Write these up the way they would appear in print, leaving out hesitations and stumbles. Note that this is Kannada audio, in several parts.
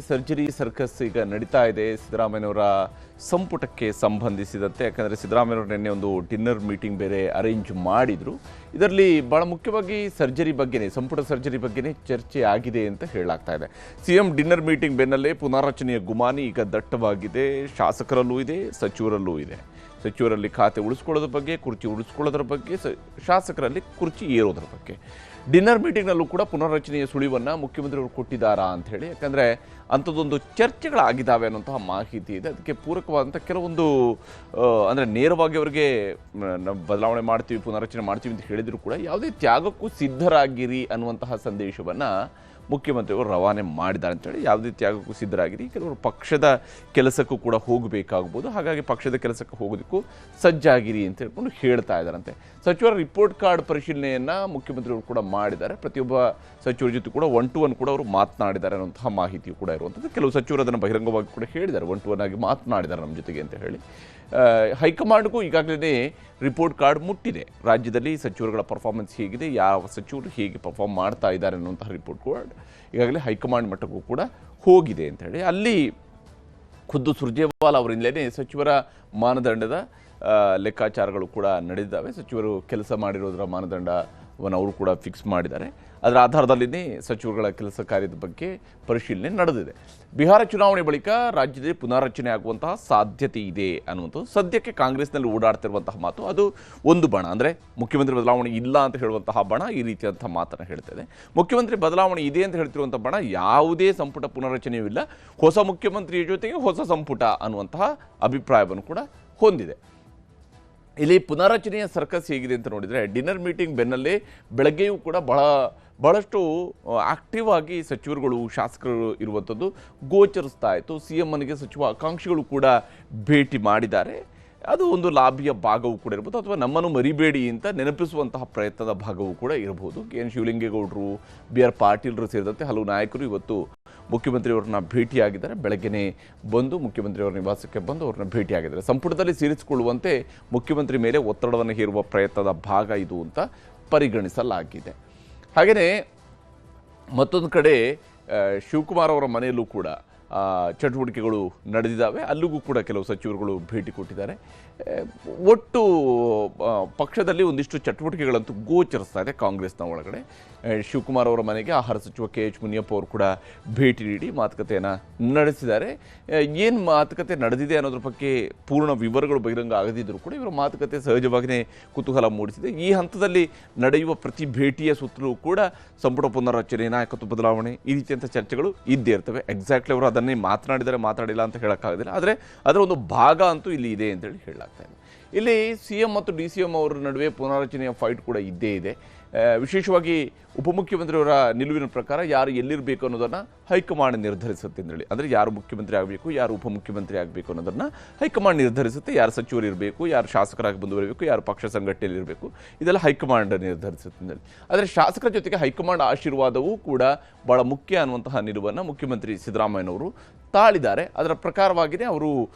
ಸರ್ಜರಿ ಸರ್ಕಸ್ ಈಗ ನಡೀತಾ ಇದೆ ಸಿದ್ದರಾಮಯ್ಯನವರ ಸಂಪುಟಕ್ಕೆ ಸಂಬಂಧಿಸಿದಂತೆ. ಯಾಕಂದರೆ ಸಿದ್ದರಾಮಯ್ಯನವರು ನಿನ್ನೆ ಒಂದು ಡಿನ್ನರ್ ಮೀಟಿಂಗ್ ಬೇರೆ ಅರೇಂಜ್ ಮಾಡಿದರು. ಇದರಲ್ಲಿ ಭಾಳ ಮುಖ್ಯವಾಗಿ ಸರ್ಜರಿ ಬಗ್ಗೆನೇ, ಸಂಪುಟ ಸರ್ಜರಿ ಬಗ್ಗೆನೇ ಚರ್ಚೆ ಆಗಿದೆ ಅಂತ ಹೇಳಲಾಗ್ತಾ ಇದೆ. ಸಿಎಂ ಡಿನ್ನರ್ ಮೀಟಿಂಗ್ ಬೆನ್ನಲ್ಲೇ ಪುನಾರಚನೆಯ ಗುಮಾನಿ ಈಗ ದಟ್ಟವಾಗಿದೆ. ಶಾಸಕರಲ್ಲೂ ಇದೆ, ಸಚಿವರಲ್ಲೂ ಇದೆ. ಸಚಿವರಲ್ಲಿ ಖಾತೆ ಉಳಿಸ್ಕೊಳ್ಳೋದ್ರ ಬಗ್ಗೆ, ಕುರ್ಚಿ ಉಳಿಸ್ಕೊಳ್ಳೋದ್ರ ಬಗ್ಗೆ, ಶಾಸಕರಲ್ಲಿ ಕುರ್ಚಿ ಏರೋದ್ರ ಬಗ್ಗೆ. ಡಿನ್ನರ್ ಮೀಟಿಂಗ್ನಲ್ಲೂ ಕೂಡ ಪುನರ್ರಚನೆಯ ಸುಳಿವನ್ನು ಮುಖ್ಯಮಂತ್ರಿಯವರು ಕೊಟ್ಟಿದ್ದಾರಾ ಅಂಥೇಳಿ, ಯಾಕಂದರೆ ಅಂಥದ್ದೊಂದು ಚರ್ಚೆಗಳಾಗಿದ್ದಾವೆ ಅನ್ನೋಂತಹ ಮಾಹಿತಿ ಇದೆ. ಅದಕ್ಕೆ ಪೂರಕವಾದಂಥ ಕೆಲವೊಂದು ಅಂದರೆ ನೇರವಾಗಿ ಅವರಿಗೆ ನಾವು ಬದಲಾವಣೆ ಮಾಡ್ತೀವಿ, ಪುನರ್ರಚನೆ ಮಾಡ್ತೀವಿ ಅಂತ ಹೇಳಿದರೂ ಕೂಡ ಯಾವುದೇ ತ್ಯಾಗಕ್ಕೂ ಸಿದ್ಧರಾಗಿರಿ ಅನ್ನುವಂತಹ ಸಂದೇಶವನ್ನು ಮುಖ್ಯಮಂತ್ರಿಯವರು ರವಾನೆ ಮಾಡಿದ್ದಾರೆ ಅಂತೇಳಿ. ಯಾವುದೇ ತ್ಯಾಗಕ್ಕೂ ಸಿದ್ಧರಾಗಿರಿ, ಕೆಲವರು ಪಕ್ಷದ ಕೆಲಸಕ್ಕೂ ಕೂಡ ಹೋಗಬೇಕಾಗ್ಬೋದು, ಹಾಗಾಗಿ ಪಕ್ಷದ ಕೆಲಸಕ್ಕೆ ಹೋಗೋದಕ್ಕೂ ಸಜ್ಜಾಗಿರಿ ಅಂತ ಹೇಳ್ಕೊಂಡು ಹೇಳ್ತಾ ಇದ್ದಾರಂತೆ. ಸಚಿವರ ರಿಪೋರ್ಟ್ ಕಾರ್ಡ್ ಪರಿಶೀಲನೆಯನ್ನು ಮುಖ್ಯಮಂತ್ರಿಯವರು ಕೂಡ ಮಾಡಿದ್ದಾರೆ. ಪ್ರತಿಯೊಬ್ಬ ಸಚಿವರ ಜೊತೆ ಕೂಡ 1-to-1 ಕೂಡ ಅವರು ಮಾತನಾಡಿದ್ದಾರೆ ಅನ್ನೋಂತಹ ಮಾಹಿತಿಯು ಕೂಡ ಇರುವಂಥದ್ದು. ಕೆಲವು ಸಚಿವರು ಅದನ್ನು ಬಹಿರಂಗವಾಗಿ ಕೂಡ ಹೇಳಿದ್ದಾರೆ, 1-to-1 ಆಗಿ ಮಾತನಾಡಿದ್ದಾರೆ ನಮ್ಮ ಜೊತೆಗೆ ಅಂತ ಹೇಳಿ. ಹೈಕಮಾಂಡ್ಗೂ ಈಗಾಗಲೇ ರಿಪೋರ್ಟ್ ಕಾರ್ಡ್ ಮುಟ್ಟಿದೆ. ರಾಜ್ಯದಲ್ಲಿ ಸಚಿವರುಗಳ ಪರ್ಫಾರ್ಮೆನ್ಸ್ ಹೇಗಿದೆ, ಯಾವ ಸಚಿವರು ಹೇಗೆ ಪರ್ಫಾರ್ಮ್ ಮಾಡ್ತಾ ಇದ್ದಾರೆ ಅನ್ನುವಂತಹ ರಿಪೋರ್ಟ್ ಕಾರ್ಡ್ ಈಗಾಗಲೇ ಹೈಕಮಾಂಡ್ ಮಟ್ಟಕ್ಕೂ ಕೂಡ ಹೋಗಿದೆ ಅಂತ ಹೇಳಿ. ಅಲ್ಲಿ ಖುದ್ದು ಸುರ್ಜೇವಾಲಾ ಅವರಿಂದಲೇ ಸಚಿವರ ಮಾನದಂಡದ ಲೆಕ್ಕಾಚಾರಗಳು ಕೂಡ ನಡೆದಿದ್ದಾವೆ. ಸಚಿವರು ಕೆಲಸ ಮಾಡಿರೋದರ ಮಾನದಂಡವನ್ನು ಅವರು ಕೂಡ ಫಿಕ್ಸ್ ಮಾಡಿದ್ದಾರೆ. ಅದರ ಆಧಾರದಲ್ಲಿನೇ ಸಚಿವರುಗಳ ಕೆಲಸ ಕಾರ್ಯದ ಬಗ್ಗೆ ಪರಿಶೀಲನೆ ನಡೆದಿದೆ. ಬಿಹಾರ ಚುನಾವಣೆ ಬಳಿಕ ರಾಜ್ಯದಲ್ಲಿ ಪುನಾರಚನೆ ಆಗುವಂತಹ ಸಾಧ್ಯತೆ ಇದೆ ಅನ್ನುವಂಥದ್ದು ಸದ್ಯಕ್ಕೆ ಕಾಂಗ್ರೆಸ್ನಲ್ಲಿ ಓಡಾಡ್ತಿರುವಂತಹ ಮಾತು. ಅದು ಒಂದು ಬಣ, ಅಂದರೆ ಮುಖ್ಯಮಂತ್ರಿ ಬದಲಾವಣೆ ಇಲ್ಲ ಅಂತ ಹೇಳುವಂತಹ ಬಣ ಈ ರೀತಿಯಾದಂಥ ಮಾತನ್ನು ಹೇಳ್ತಿದೆ. ಮುಖ್ಯಮಂತ್ರಿ ಬದಲಾವಣೆ ಇದೆ ಅಂತ ಹೇಳ್ತಿರುವಂಥ ಬಣ ಯಾವುದೇ ಸಂಪುಟ ಪುನರ್ರಚನೆಯೂ ಇಲ್ಲ, ಹೊಸ ಮುಖ್ಯಮಂತ್ರಿಯ ಜೊತೆಗೆ ಹೊಸ ಸಂಪುಟ ಅನ್ನುವಂತಹ ಅಭಿಪ್ರಾಯವನ್ನು ಕೂಡ ಹೊಂದಿದೆ. ಇಲ್ಲಿ ಪುನರ್ರಚನೆಯ ಸರ್ಕಸ್ ಹೇಗಿದೆ ಅಂತ ನೋಡಿದರೆ, ಡಿನ್ನರ್ ಮೀಟಿಂಗ್ ಬೆನ್ನಲ್ಲೇ ಬೆಳಗ್ಗೆಯೂ ಕೂಡ ಬಹಳಷ್ಟು ಆಕ್ಟಿವ್ ಆಗಿ ಸಚಿವರುಗಳು, ಶಾಸಕರು ಇರುವಂಥದ್ದು ಗೋಚರಿಸ್ತಾ ಇತ್ತು. CMನಿಗೆ ಸಚಿವ ಆಕಾಂಕ್ಷಿಗಳು ಕೂಡ ಭೇಟಿ ಮಾಡಿದ್ದಾರೆ. ಅದು ಒಂದು ಲಾಭಿಯ ಭಾಗವೂ ಕೂಡ ಇರ್ಬೋದು, ಅಥವಾ ನಮ್ಮನ್ನು ಮರಿಬೇಡಿ ಅಂತ ನೆನಪಿಸುವಂತಹ ಪ್ರಯತ್ನದ ಭಾಗವೂ ಕೂಡ ಇರಬಹುದು. KN ಶಿವಲಿಂಗೇಗೌಡರು, BR ಪಾಟೀಲರು ಸೇರಿದಂತೆ ಹಲವು ನಾಯಕರು ಇವತ್ತು ಮುಖ್ಯಮಂತ್ರಿಯವರನ್ನ ಭೇಟಿಯಾಗಿದ್ದಾರೆ. ಬೆಳಗ್ಗೆನೇ ಬಂದು ಮುಖ್ಯಮಂತ್ರಿಯವರ ನಿವಾಸಕ್ಕೆ ಬಂದು ಅವ್ರನ್ನ ಭೇಟಿಯಾಗಿದ್ದಾರೆ. ಸಂಪುಟದಲ್ಲಿ ಸೇರಿಸಿಕೊಳ್ಳುವಂತೆ ಮುಖ್ಯಮಂತ್ರಿ ಮೇಲೆ ಒತ್ತಡವನ್ನು ಹೇರುವ ಪ್ರಯತ್ನದ ಭಾಗ ಇದು ಅಂತ ಪರಿಗಣಿಸಲಾಗಿದೆ. ಹಾಗೆಯೇ ಮತ್ತೊಂದು ಕಡೆ ಶಿವಕುಮಾರ್ ಅವರ ಮನೆಯಲ್ಲೂ ಕೂಡ ಚಟುವಟಿಕೆಗಳು ನಡೆದಿದ್ದಾವೆ. ಅಲ್ಲಿಗೂ ಕೂಡ ಕೆಲವು ಸಚಿವರುಗಳು ಭೇಟಿ ಕೊಟ್ಟಿದ್ದಾರೆ. ಒಟ್ಟು ಪಕ್ಷದಲ್ಲಿ ಒಂದಿಷ್ಟು ಚಟುವಟಿಕೆಗಳಂತೂ ಗೋಚರಿಸ್ತಾ ಇದೆ ಕಾಂಗ್ರೆಸ್ನ ಒಳಗಡೆ. ಶಿವಕುಮಾರ್ ಅವರ ಮನೆಗೆ ಆಹಾರ ಸಚಿವ KH ಮುನಿಯಪ್ಪ ಅವರು ಕೂಡ ಭೇಟಿ ನೀಡಿ ಮಾತುಕತೆಯನ್ನು ನಡೆಸಿದ್ದಾರೆ. ಏನು ಮಾತುಕತೆ ನಡೆದಿದೆ ಅನ್ನೋದ್ರ ಬಗ್ಗೆ ಪೂರ್ಣ ವಿವರಗಳು ಬಹಿರಂಗ ಆಗದಿದ್ದರೂ ಕೂಡ ಇವರ ಮಾತುಕತೆ ಸಹಜವಾಗಿಯೇ ಕುತೂಹಲ ಮೂಡಿಸಿದೆ. ಈ ಹಂತದಲ್ಲಿ ನಡೆಯುವ ಪ್ರತಿ ಭೇಟಿಯ ಸುತ್ತಲೂ ಕೂಡ ಸಂಪುಟ ಪುನರ್ರಚನೆ, ನಾಯಕತ್ವ ಬದಲಾವಣೆ ಈ ರೀತಿಯಂಥ ಚರ್ಚೆಗಳು ಇದ್ದೇ ಇರ್ತವೆ. ಎಕ್ಸಾಕ್ಟ್ಲಿ ಅವರು ಅದನ್ನೇ ಮಾತನಾಡಿಲ್ಲ ಅಂತ ಹೇಳೋಕ್ಕಾಗೋದಿಲ್ಲ, ಆದರೆ ಅದರ ಒಂದು ಭಾಗ ಅಂತೂ ಇಲ್ಲಿ ಇದೆ ಅಂತೇಳಿ ಹೇಳಲಾಗ್ತಾ ಇದೆ. ಇಲ್ಲಿ CM ಮತ್ತು DCM ಅವರ ನಡುವೆ ಪುನರ್ರಚನೆಯ ಫೈಟ್ ಕೂಡ ಇದ್ದೇ ಇದೆ. ವಿಶೇಷವಾಗಿ ಉಪಮುಖ್ಯಮಂತ್ರಿಯವರ ನಿಲುವಿನ ಪ್ರಕಾರ ಯಾರು ಎಲ್ಲಿರಬೇಕು ಅನ್ನೋದನ್ನು ಹೈಕಮಾಂಡ್ ನಿರ್ಧರಿಸುತ್ತೆ ಅಂತೇಳಿ. ಅಂದರೆ ಯಾರು ಮುಖ್ಯಮಂತ್ರಿ ಆಗಬೇಕು, ಯಾರು ಉಪಮುಖ್ಯಮಂತ್ರಿ ಆಗಬೇಕು ಅನ್ನೋದನ್ನು ಹೈಕಮಾಂಡ್ ನಿರ್ಧರಿಸುತ್ತೆ. ಯಾರು ಸಚಿವರು ಇರಬೇಕು, ಯಾರು ಶಾಸಕರಾಗಿ ಮುಂದುವರಿಬೇಕು, ಯಾರು ಪಕ್ಷ ಸಂಘಟನೆಯಲ್ಲಿ ಇರಬೇಕು, ಇದೆಲ್ಲ ಹೈಕಮಾಂಡ್ ನಿರ್ಧರಿಸುತ್ತೆ ಅಂತೇಳಿ. ಆದರೆ ಶಾಸಕರ ಜೊತೆಗೆ ಹೈಕಮಾಂಡ್ ಆಶೀರ್ವಾದವೂ ಕೂಡ ಭಾಳ ಮುಖ್ಯ ಅನ್ನುವಂತಹ ನಿಲುವನ್ನು ಮುಖ್ಯಮಂತ್ರಿ ಸಿದ್ದರಾಮಯ್ಯನವರು ತಾಳಿದ್ದಾರೆ. ಅದರ ಪ್ರಕಾರವಾಗಿಯೇ ಅವರು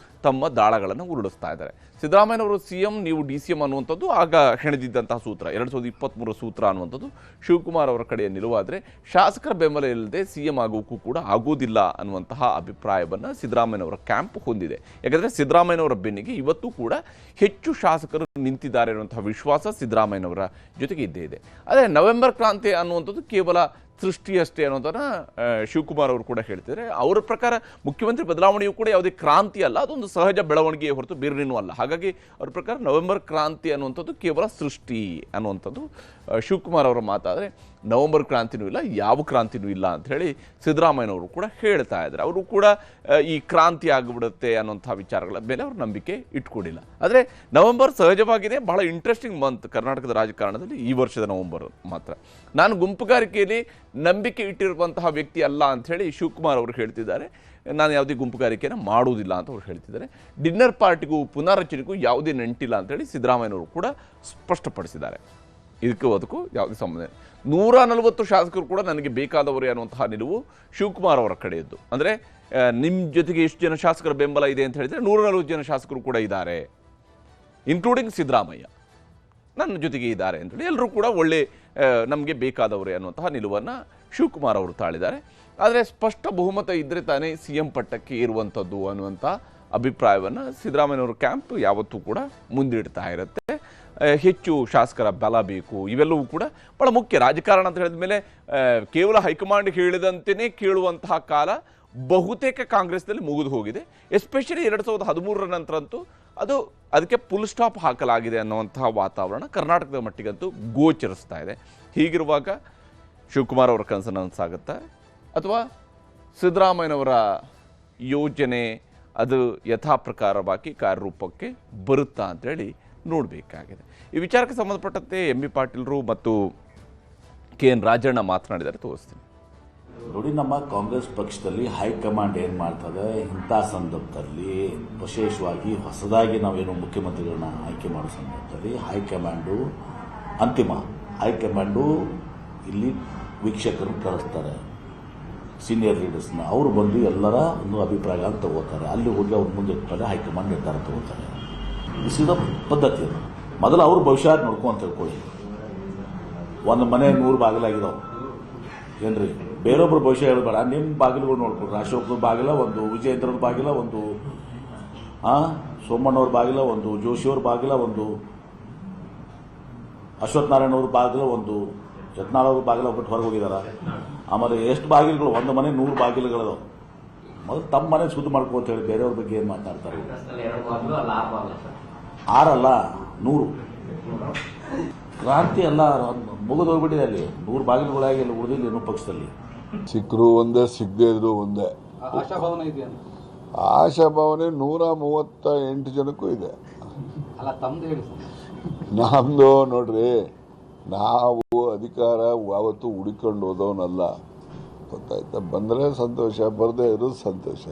ತಮ್ಮ ದಾಳಗಳನ್ನು ಉರುಳಿಸ್ತಾ ಇದ್ದಾರೆ. ಸಿದ್ದರಾಮಯ್ಯನವರು CM, ನೀವು DCM ಅನ್ನುವಂಥದ್ದು ಆಗ ಹೆಣೆದಿದ್ದಂತಹ ಸೂತ್ರ, 2023 ಸೂತ್ರ ಅನ್ನುವಂಥದ್ದು ಶಿವಕುಮಾರ್ ಅವರ ಕಡೆಯ ನಿಲುವಾದರೆ, ಶಾಸಕರ ಬೆಂಬಲ ಇಲ್ಲದೆ CM ಆಗೋಕ್ಕೂ ಕೂಡ ಆಗೋದಿಲ್ಲ ಅನ್ನುವಂತಹ ಅಭಿಪ್ರಾಯವನ್ನು ಸಿದ್ದರಾಮಯ್ಯನವರ ಕ್ಯಾಂಪ್ ಹೊಂದಿದೆ. ಯಾಕಂದರೆ ಸಿದ್ದರಾಮಯ್ಯನವರ ಬೆನ್ನಿಗೆ ಇವತ್ತು ಕೂಡ ಹೆಚ್ಚು ಶಾಸಕರು ನಿಂತಿದ್ದಾರೆ ಅನ್ನುವಂತಹ ವಿಶ್ವಾಸ ಸಿದ್ದರಾಮಯ್ಯನವರ ಜೊತೆಗೆ ಇದ್ದೇ ಇದೆ. ಆದರೆ ನವೆಂಬರ್ ಕ್ರಾಂತಿ ಅನ್ನುವಂಥದ್ದು ಕೇವಲ ಸೃಷ್ಟಿಯಷ್ಟೇ ಅನ್ನೋದನ್ನು ಶಿವಕುಮಾರ್ ಅವರು ಕೂಡ ಹೇಳ್ತಿದ್ದಾರೆ. ಅವರ ಪ್ರಕಾರ ಮುಖ್ಯಮಂತ್ರಿ ಬದಲಾವಣೆಯೂ ಕೂಡ ಯಾವುದೇ ಕ್ರಾಂತಿ ಅಲ್ಲ, ಅದೊಂದು ಸಹಜ ಬೆಳವಣಿಗೆಯೇ ಹೊರತು ಬೇರೇನೂ ಅಲ್ಲ. ಹಾಗಾಗಿ ಅವ್ರ ಪ್ರಕಾರ ನವೆಂಬರ್ ಕ್ರಾಂತಿ ಅನ್ನುವಂಥದ್ದು ಕೇವಲ ಸೃಷ್ಟಿ ಅನ್ನುವಂಥದ್ದು ಶಿವಕುಮಾರ್ ಅವರ ಮಾತಾದರೆ, ನವೆಂಬರ್ ಕ್ರಾಂತಿನೂ ಇಲ್ಲ, ಯಾವ ಕ್ರಾಂತಿನೂ ಇಲ್ಲ ಅಂತ ಹೇಳಿ ಸಿದ್ದರಾಮಯ್ಯನವರು ಕೂಡ ಹೇಳ್ತಾ ಇದ್ದಾರೆ. ಅವರು ಕೂಡ ಈ ಕ್ರಾಂತಿ ಆಗಿಬಿಡುತ್ತೆ ಅನ್ನೋಂಥ ವಿಚಾರಗಳ ಮೇಲೆ ಅವರು ನಂಬಿಕೆ ಇಟ್ಕೊಂಡಿಲ್ಲ. ಆದರೆ ನವೆಂಬರ್ ಸಹಜವಾಗಿದೆ, ಬಹಳ ಇಂಟ್ರೆಸ್ಟಿಂಗ್ ಮಂತ್ ಕರ್ನಾಟಕದ ರಾಜಕಾರಣದಲ್ಲಿ ಈ ವರ್ಷದ ನವೆಂಬರ್ ಮಾತ್ರ. ನಾನು ಗುಂಪುಗಾರಿಕೆಯಲ್ಲಿ ನಂಬಿಕೆ ಇಟ್ಟಿರುವಂತಹ ವ್ಯಕ್ತಿ ಅಲ್ಲ ಅಂಥೇಳಿ ಶಿವಕುಮಾರ್ ಅವರು ಹೇಳ್ತಿದ್ದಾರೆ. ನಾನು ಯಾವುದೇ ಗುಂಪುಗಾರಿಕೆಯನ್ನು ಮಾಡುವುದಿಲ್ಲ ಅಂತ ಅವ್ರು ಹೇಳ್ತಿದ್ದಾರೆ. ಡಿನ್ನರ್ ಪಾರ್ಟಿಗೂ ಪುನರ್ರಚನೆಗೂ ಯಾವುದೇ ನಂಟಿಲ್ಲ ಅಂತೇಳಿ ಸಿದ್ದರಾಮಯ್ಯನವರು ಕೂಡ ಸ್ಪಷ್ಟಪಡಿಸಿದ್ದಾರೆ. ಅದಕ್ಕೂ ಯಾವುದೇ ಸಂಬಂಧ. 140 ಶಾಸಕರು ಕೂಡ ನನಗೆ ಬೇಕಾದವರು ಅನ್ನುವಂತಹ ನಿಲುವು ಶಿವಕುಮಾರ್ ಅವರ ಕಡೆಯದ್ದು. ಅಂದರೆ ನಿಮ್ಮ ಜೊತೆಗೆ ಎಷ್ಟು ಜನ ಶಾಸಕರ ಬೆಂಬಲ ಇದೆ ಅಂತ ಹೇಳಿದರೆ 140 ಜನ ಶಾಸಕರು ಕೂಡ ಇದ್ದಾರೆ, ಇನ್ಕ್ಲೂಡಿಂಗ್ ಸಿದ್ದರಾಮಯ್ಯ ನನ್ನ ಜೊತೆಗೆ ಇದ್ದಾರೆ ಅಂತೇಳಿ ಎಲ್ಲರೂ ಕೂಡ ಒಳ್ಳೆ ನಮಗೆ ಬೇಕಾದವರೇ ಅನ್ನುವಂತಹ ನಿಲುವನ್ನು ಶಿವಕುಮಾರ್ ಅವರು ತಾಳಿದ್ದಾರೆ. ಆದರೆ ಸ್ಪಷ್ಟ ಬಹುಮತ ಇದ್ದರೆ ತಾನೇ CM ಪಟ್ಟಕ್ಕೆ ಇರುವಂಥದ್ದು ಅನ್ನುವಂಥ ಅಭಿಪ್ರಾಯವನ್ನು ಸಿದ್ದರಾಮಯ್ಯನವರ ಕ್ಯಾಂಪ್ ಯಾವತ್ತೂ ಕೂಡ ಮುಂದಿಡ್ತಾ ಇರುತ್ತೆ. ಹೆಚ್ಚು ಶಾಸಕರ ಬಲ ಬೇಕು, ಇವೆಲ್ಲವೂ ಕೂಡ ಭಾಳ ಮುಖ್ಯ. ರಾಜಕಾರಣ ಅಂತ ಹೇಳಿದ ಮೇಲೆ ಕೇವಲ ಹೈಕಮಾಂಡ್ ಹೇಳಿದಂತೆಯೇ ಕೇಳುವಂತಹ ಕಾಲ ಬಹುತೇಕ ಕಾಂಗ್ರೆಸ್ನಲ್ಲಿ ಮುಗಿದು ಹೋಗಿದೆ. ಎಸ್ಪೆಷಲಿ 2013 ನಂತರ ಅಂತೂ ಅದಕ್ಕೆ ಫುಲ್ ಸ್ಟಾಪ್ ಹಾಕಲಾಗಿದೆ ಅನ್ನುವಂತಹ ವಾತಾವರಣ ಕರ್ನಾಟಕದ ಮಟ್ಟಿಗಂತೂ ಗೋಚರಿಸ್ತಾ ಇದೆ. ಹೀಗಿರುವಾಗ ಶಿವಕುಮಾರ್ ಅವರ ಕನಸನ್ನು ಸಾಗುತ್ತಾ ಅಥವಾ ಸಿದ್ದರಾಮಯ್ಯನವರ ಯೋಜನೆ ಅದು ಯಥಾ ಪ್ರಕಾರವಾಗಿ ಕಾರ್ಯರೂಪಕ್ಕೆ ಬರುತ್ತಾ ಅಂತೇಳಿ ನೋಡಬೇಕಾಗಿದೆ. ಈ ವಿಚಾರಕ್ಕೆ ಸಂಬಂಧಪಟ್ಟಂತೆ MB ಪಾಟೀಲ್ರು ಮತ್ತು KN ರಾಜಣ್ಣ ಮಾತನಾಡಿದರೆ ತೋರಿಸ್ತೀನಿ. ನೋಡಿ, ನಮ್ಮ ಕಾಂಗ್ರೆಸ್ ಪಕ್ಷದಲ್ಲಿ ಹೈಕಮಾಂಡ್ ಏನು ಮಾಡ್ತದೆ, ಇಂಥ ಸಂದರ್ಭದಲ್ಲಿ ವಿಶೇಷವಾಗಿ ಹೊಸದಾಗಿ ನಾವೇನು ಮುಖ್ಯಮಂತ್ರಿಗಳನ್ನ ಆಯ್ಕೆ ಮಾಡೋ ಸಂದರ್ಭದಲ್ಲಿ ಹೈಕಮಾಂಡು ಅಂತಿಮ. ಹೈಕಮಾಂಡು ಇಲ್ಲಿ ವೀಕ್ಷಕರು ಕಳಿಸ್ತಾರೆ, ಸೀನಿಯರ್ ಲೀಡರ್ಸ್ನ. ಅವರು ಬಂದು ಎಲ್ಲರ ಒಂದು ಅಭಿಪ್ರಾಯ ತಗೋತಾರೆ. ಅಲ್ಲಿ ಹೋಗಿ ಅವ್ರ ಮುಂದೆ ಇಟ್ಟಾಗ ಹೈಕಮಾಂಡ್ ನಿರ್ಧಾರ ತಗೋತಾರೆ. ಇದ ಪದ್ಧತಿ. ಅದು ಮೊದಲು ಅವ್ರ ಭವಿಷ್ಯ ನೋಡ್ಕೊಂತ ತಿಳ್ಕೊಳ್ಳಿ. ಒಂದು ಮನೆ 100 ಬಾಗಿಲಾಗಿದಾವೆ ಏನ್ರಿ, ಬೇರೊಬ್ರು ಭವಿಷ್ಯ ಹೇಳ್ಬೇಡ. ನಿಮ್ಮ ಬಾಗಿಲುಗಳು ನೋಡ್ಕೊಡ್ರಿ. ಅಶೋಕ್ರ ಬಾಗಿಲ ಒಂದು, ವಿಜಯೇಂದ್ರನ ಬಾಗಿಲ ಒಂದು, ಸೋಮಣ್ಣವ್ರ ಬಾಗಿಲ ಒಂದು, ಜೋಶಿಯವ್ರ ಬಾಗಿಲ ಒಂದು, ಅಶ್ವತ್ಥನಾರಾಯಣ ಅವ್ರ ಬಾಗಿಲ ಒಂದು, ಯತ್ನಾಳ್ ಅವ್ರ ಬಾಗಿಲ ಬಿಟ್ಟು ಹೊರಗೆ ಹೋಗಿದಾರ. ಆಮೇಲೆ ಎಷ್ಟು ಬಾಗಿಲುಗಳು, ಒಂದು ಮನೆ 100 ಬಾಗಿಲುಗಳದಾವ. ಮೊದಲು ತಮ್ಮ ಮನೆ ಶುದ್ಧ ಮಾಡ್ಕೋ ಅಂತ ಹೇಳಿ ಬೇರೆಯವ್ರ ಬಗ್ಗೆ ಏನು ಮಾತಾಡ್ತಾರೆ? 6 ಅಲ್ಲ 100. ಕ್ರಾಂತಿ ಎಲ್ಲ ಮುಗಿದು ಹೋಗ್ಬಿಟ್ಟಿದೆ. ಅಲ್ಲಿ 100 ಬಾಗಿಲುಗಳಾಗಿ ಎಲ್ಲ ಉಳಿದಿಲ್ಲ ಇನ್ನೂ ಪಕ್ಷದಲ್ಲಿ. ಸಿಕ್ಕರು ಒಂದೇ, ಸಿಗದೇ ಇದ್ರು ಒಂದೇ. ಆಶಾಭಾವನೆ ಇದೆಯಾ? ಆಶಾಭಾವನೆ 138 ಜನಕ್ಕೂ ಇದೆ. ಅಲ್ಲ, ತಮ್ದು ಹೇಳಿ. ನಮ್ದು ನೋಡ್ರಿ, ನಾವು ಅಧಿಕಾರ ಯಾವತ್ತೂ ಹುಡುಕೊಂಡು ಹೋದವನಲ್ಲ, ಗೊತ್ತಾಯ್ತಾ? ಬಂದರೆ ಸಂತೋಷ, ಬರದೇ ಇರೋದು ಸಂತೋಷ.